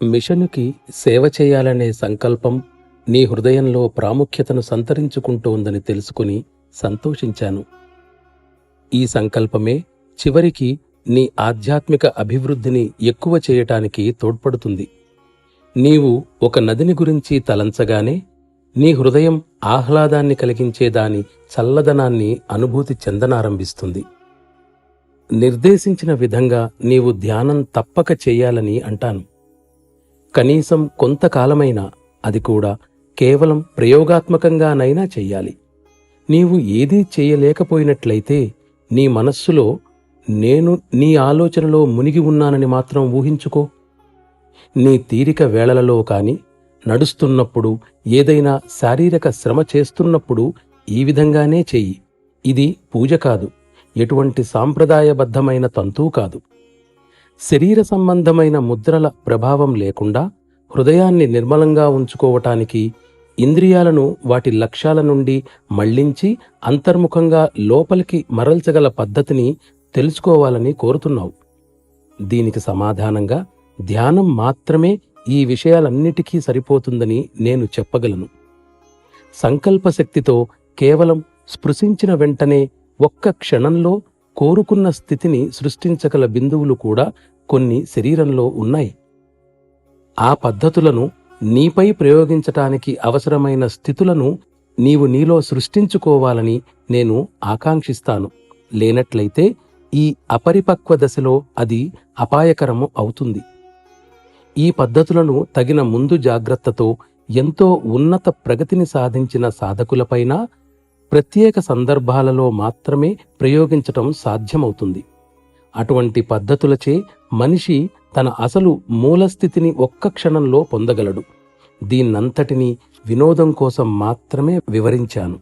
మిషనుకి సేవ చేయాలనే సంకల్పం నీ హృదయంలో ప్రాముఖ్యతను సంతరించుకుంటోందని తెలుసుకుని సంతోషించాను. ఈ సంకల్పమే చివరికి నీ ఆధ్యాత్మిక అభివృద్ధిని ఎక్కువ చేయటానికి తోడ్పడుతుంది. నీవు ఒక నదిని గురించి తలంచగానే నీ హృదయం ఆహ్లాదాన్ని కలిగించే దాని చల్లదనాన్ని అనుభూతి చెందనారంభిస్తుంది. నిర్దేశించిన విధంగా నీవు ధ్యానం తప్పక చెయ్యాలని అంటాను. కనీసం కొంతకాలమైనా, అది కూడా కేవలం ప్రయోగాత్మకంగానైనా చెయ్యాలి. నీవు ఏదీ చేయలేకపోయినట్లయితే నీ మనస్సులో నేను నీ ఆలోచనలో మునిగి ఉన్నానని మాత్రం ఊహించుకో. నీ తీరిక వేళలలో కాని, నడుస్తున్నప్పుడు, ఏదైనా శారీరక శ్రమ చేస్తున్నప్పుడు ఈ విధంగానే చెయ్యి. ఇది పూజ కాదు, ఎటువంటి సాంప్రదాయబద్ధమైన తంతూ కాదు. శరీర సంబంధమైన ముద్రల ప్రభావం లేకుండా హృదయాన్ని నిర్మలంగా ఉంచుకోవటానికి, ఇంద్రియాలను వాటి లక్ష్యాల నుండి మళ్లించి అంతర్ముఖంగా లోపలికి మరల్చగల పద్ధతిని తెలుసుకోవాలని కోరుతున్నావు. దీనికి సమాధానంగా ధ్యానం మాత్రమే ఈ విషయాలన్నిటికీ సరిపోతుందని నేను చెప్పగలను. సంకల్పశక్తితో కేవలం స్పృశించిన వెంటనే ఒక్క క్షణంలో కోరుకున్న స్థితిని సృష్టించగల బిందువులు కూడా కొన్ని శరీరంలో ఉన్నాయి. ఆ పద్ధతులను నీపై ప్రయోగించటానికి అవసరమైన స్థితులను నీవు నీలో సృష్టించుకోవాలని నేను ఆకాంక్షిస్తాను. లేనట్లయితే ఈ అపరిపక్వ దశలో అది అపాయకరము అవుతుంది. ఈ పద్ధతులను తగిన ముందు జాగ్రత్తతో ఎంతో ఉన్నత ప్రగతిని సాధించిన సాధకులపైన ప్రత్యేక సందర్భాలలో మాత్రమే ప్రయోగించటం సాధ్యమవుతుంది. అటువంటి పద్ధతులచే మనిషి తన అసలు మూలస్థితిని ఒక్క క్షణంలో పొందగలడు. దీన్నంతటినీ వినోదం కోసం మాత్రమే వివరించాను.